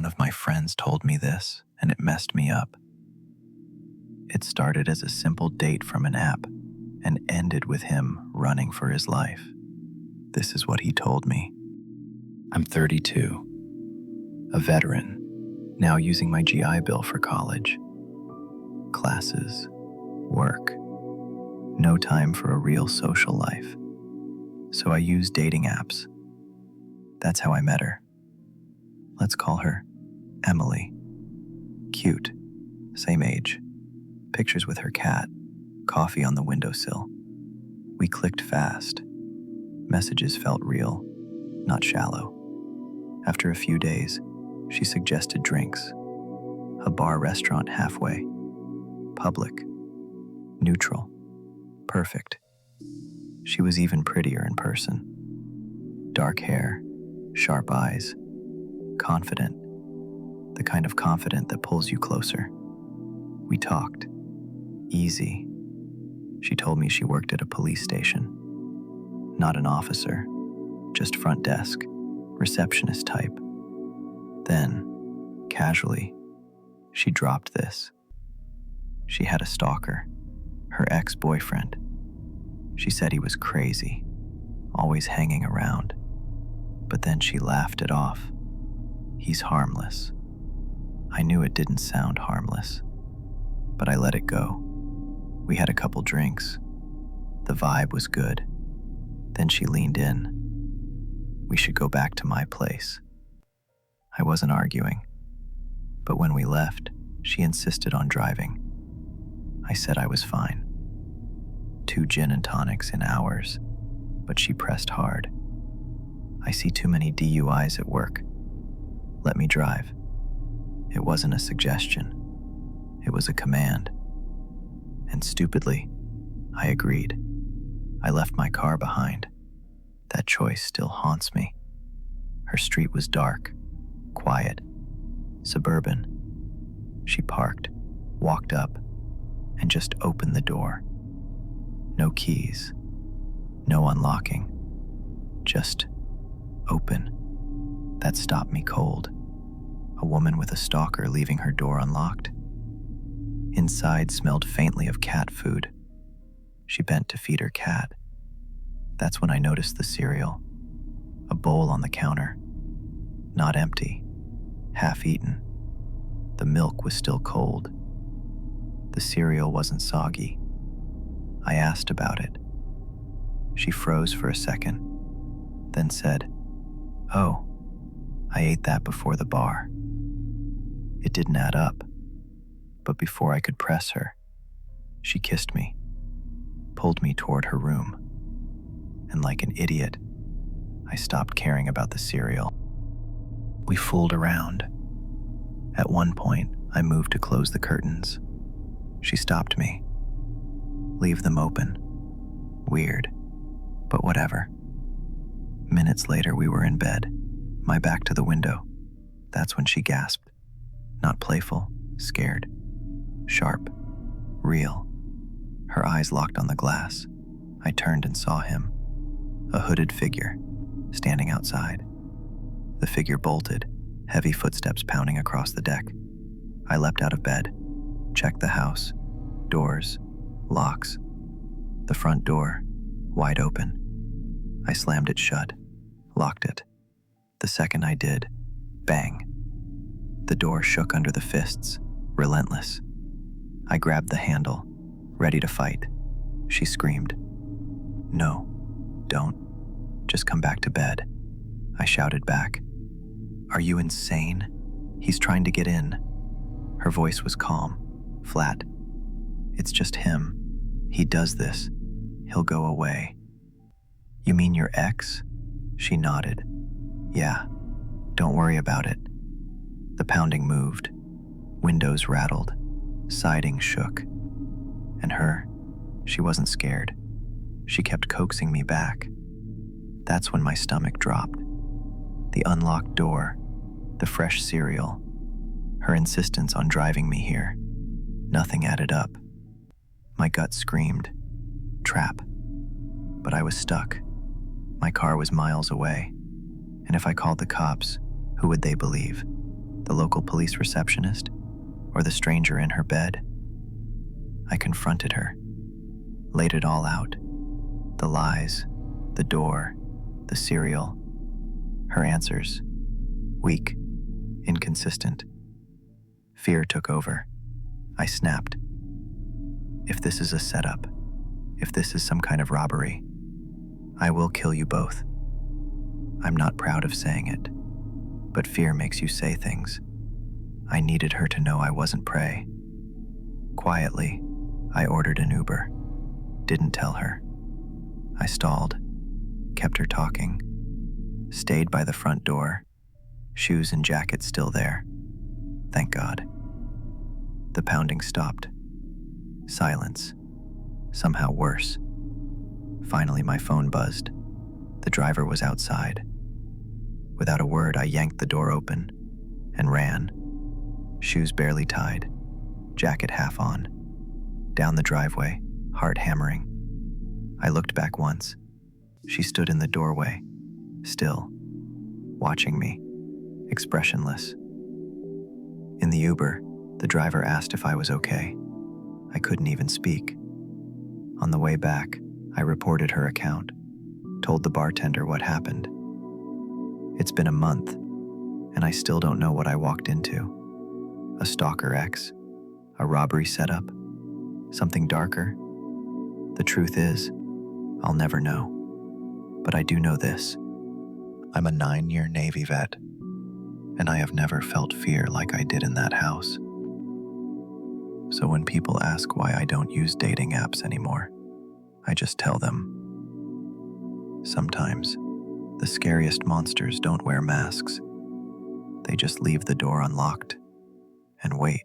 One of my friends told me this, and it messed me up. It started as a simple date from an app and ended with him running for his life. This is what he told me. I'm 32, a veteran, now using my GI Bill for college. Classes, work, no time for a real social life. So I use dating apps. That's how I met her. Let's call her Emily. Cute, same age, pictures with her cat, coffee on the windowsill. We clicked fast. Messages felt real, not shallow. After a few days, she suggested drinks. A bar restaurant halfway. Public. Neutral. Perfect. She was even prettier in person. Dark hair, sharp eyes, confident. The kind of confident that pulls you closer. We talked. Easy. She told me she worked at a police station. Not an officer, just front desk, receptionist type. Then, casually, she dropped this. She had a stalker, her ex-boyfriend. She said he was crazy, always hanging around. But then she laughed it off. He's harmless. I knew it didn't sound harmless, but I let it go. We had a couple drinks. The vibe was good. Then she leaned in. We should go back to my place. I wasn't arguing, but when we left, she insisted on driving. I said I was fine. 2 gin and tonics in hours, but she pressed hard. I see too many DUIs at work. Let me drive. It wasn't a suggestion. It was a command. And stupidly, I agreed. I left my car behind. That choice still haunts me. Her street was dark, quiet, suburban. She parked, walked up, and just opened the door. No keys, no unlocking, just open. That stopped me cold. A woman with a stalker leaving her door unlocked. Inside smelled faintly of cat food. She bent to feed her cat. That's when I noticed the cereal. A bowl on the counter. Not empty. Half eaten. The milk was still cold. The cereal wasn't soggy. I asked about it. She froze for a second, then said, "Oh, I ate that before the bar." It didn't add up, but before I could press her, she kissed me, pulled me toward her room, and like an idiot, I stopped caring about the cereal. We fooled around. At one point, I moved to close the curtains. She stopped me. Leave them open. Weird, but whatever. Minutes later, we were in bed, my back to the window. That's when she gasped. Not playful, scared. Sharp, real. Her eyes locked on the glass. I turned and saw him. A hooded figure, standing outside. The figure bolted, heavy footsteps pounding across the deck. I leapt out of bed, checked the house, doors, locks. The front door, wide open. I slammed it shut, locked it. The second I did, bang. The door shook under the fists, relentless. I grabbed the handle, ready to fight. She screamed. "No, don't. Just come back to bed." I shouted back. "Are you insane? He's trying to get in." Her voice was calm, flat. "It's just him. He does this. He'll go away." "You mean your ex?" She nodded. "Yeah, don't worry about it." The pounding moved. Windows rattled. Siding shook. And her, she wasn't scared. She kept coaxing me back. That's when my stomach dropped. The unlocked door, the fresh cereal, her insistence on driving me here. Nothing added up. My gut screamed, trap. But I was stuck. My car was miles away. And if I called the cops, who would they believe? The local police receptionist, or the stranger in her bed. I confronted her, laid it all out. The lies, the door, the cereal. Her answers, weak, inconsistent. Fear took over. I snapped. If this is a setup, if this is some kind of robbery, I will kill you both. I'm not proud of saying it, but fear makes you say things. I needed her to know I wasn't prey. Quietly, I ordered an Uber. Didn't tell her. I stalled, kept her talking, stayed by the front door, shoes and jacket still there. Thank God. The pounding stopped. Silence. Somehow worse. Finally, my phone buzzed. The driver was outside. Without a word, I yanked the door open and ran, shoes barely tied, jacket half on, down the driveway, heart hammering. I looked back once. She stood in the doorway, still, watching me, expressionless. In the Uber, the driver asked if I was okay. I couldn't even speak. On the way back, I reported her account, told the bartender what happened. It's been a month, and I still don't know what I walked into. A stalker ex? A robbery setup? Something darker? The truth is, I'll never know. But I do know this. I'm a 9-year Navy vet, and I have never felt fear like I did in that house. So when people ask why I don't use dating apps anymore, I just tell them. Sometimes, the scariest monsters don't wear masks. They just leave the door unlocked and wait.